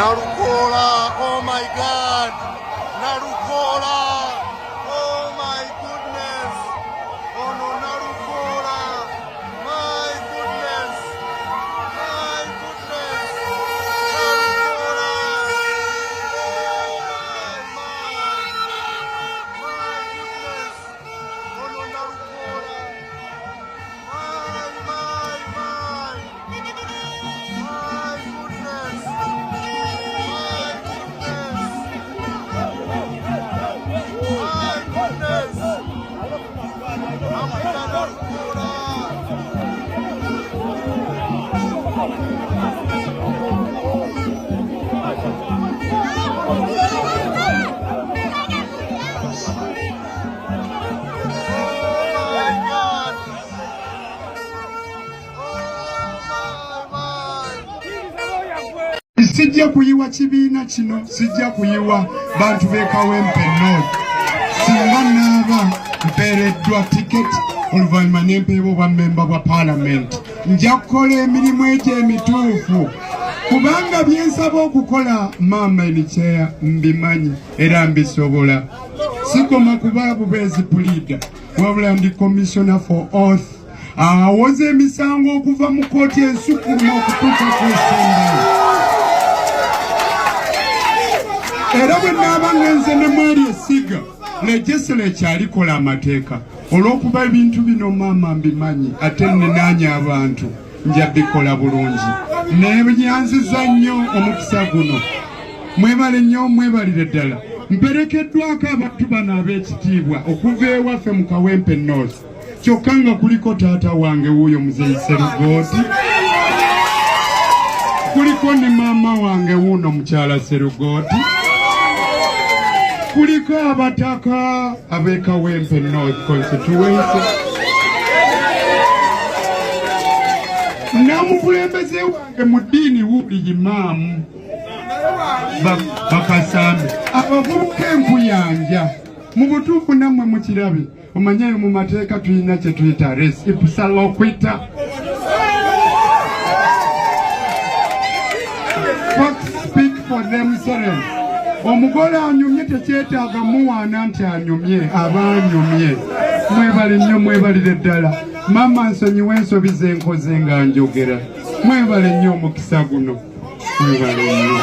Nalukoola, oh my God. Nalukoola, oh my goodness. Oh no, Nalukoola, my goodness. My goodness. Nalukoola, my goodness. Oh no, Nalukoola. Sijja kuyiwa kibiina kino, sijja kuyiwa bantu b'Ekawempe North. Singa naaba mpeereddwa tiketi oluvannyuma n'empeebwa obwa memba bwa paalamenti, nja kukola emirimu egyo emituufu kubanga bye nsaba okukola maama enikyea mbimanyi era mbisobola. Sikoma kuba bubeezi puliida wabula ndi commissioner for oath awoza emisango okuva mu kooti ensukkulumu okutuuka ku esembayo. Era bwe naaba ngenze ne mwali esiga legisla ekyalikola amateeka olw'okuba ebintu bino maama mbimanyi ate nnenaanya abantu nja bikola bulungi. Nebyanziza nnyo omukisa guno. Mwebale nnyo, mwebalire ddala. Mperekeddwako abantu bano ab'ekitiibwa okuva ewaffe mu Kawempe North. Kyokka nga kuliko taata wange wuuyo muzeeyi Serugooti, kuliko ne maama wange wuuno mukyala Serugooti, kuliko abataka ab'Ekawempe North constituency n'omukulembeze wange mu ddiini wuuli imaamu bakasambe abavubuka enkuyanja. Mu butuufu nammwe mukirabe omanyayo mu mateeka tulina kye tuyita res ipsa loquita. Folks speak for themselves. Omugole anyumye tekyetaaga muwaana nti anyumye, aba anyumye. Mwebale nnyo, mwebalire ddala. Maama nsonyiwa ensobi ze nkoze nga njogera. Mwebale nnyo omukisa guno. Mwebale nnyo.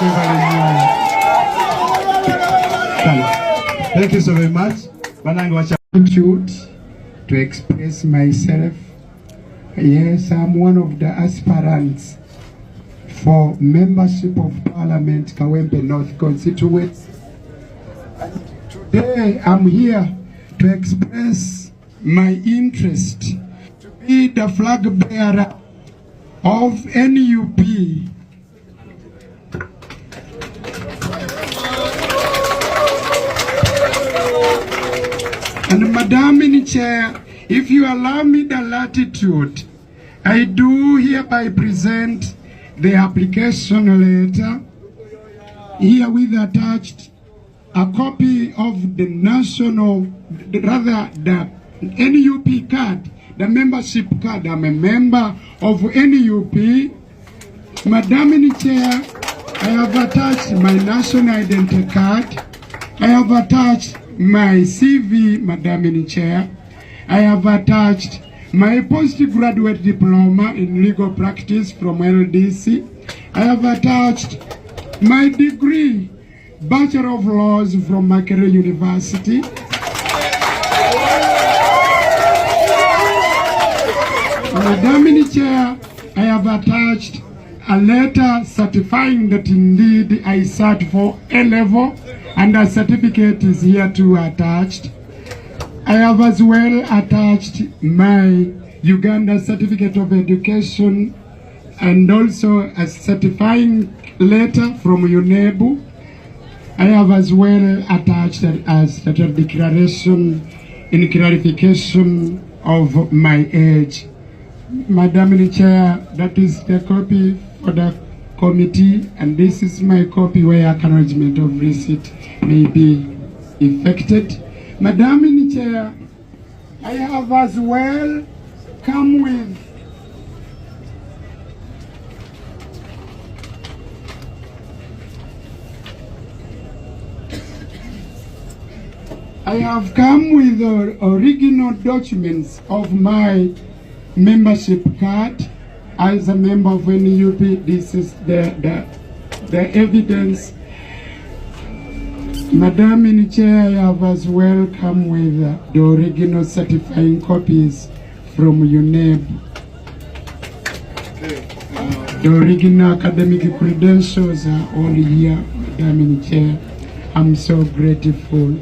Mwebale nnyo. Thank you so very much. Banange wachapute to express myself. Yes, I'm one of the aspirants for membership of Parliament Kawempe North constituency. Today I'm here to express my interest to be the flag bearer of NUP. And Madam Chair, if you allow me the latitude, I do hereby present the application letter, herewith attached a copy of the the NUP card, the membership card. I'm a member of NUP. Madam Chair, I have attached my national identity card. I have attached my CV, Madam Chair. I have attached my postgraduate diploma in legal practice from LDC. I have attached my degree, Bachelor of Laws from Makerere University. Madam Chair, I have attached a letter certifying that indeed I sat for A-level, and a certificate is here too attached. I have as well attached my Uganda certificate of education and also a certifying letter from UNEBU. I have as well attached as a declaration in clarification of my age. Madam Chair, that is the copy for the committee, and this is my copy where acknowledgement of receipt may be effected. Madam Chair, I have as well come with I have come with the original documents of my membership card as a member of NUP. This is the evidence. Madam in Chair, I have as well come with the original certifying copies from UNEB. The original academic credentials are all here, Madam in Chair. I'm so grateful.